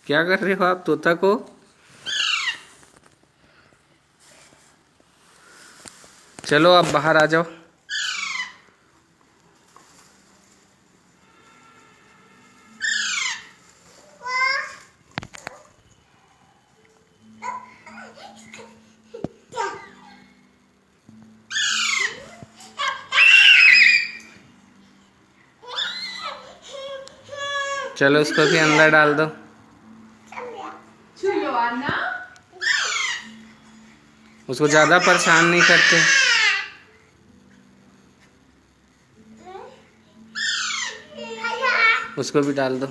क्या कर रहे हो आप तोता को? चलो आप बाहर आ जाओ। चलो उसको भी अंदर डाल दो। उसको ज्यादा परेशान नहीं करते। उसको भी डाल दो।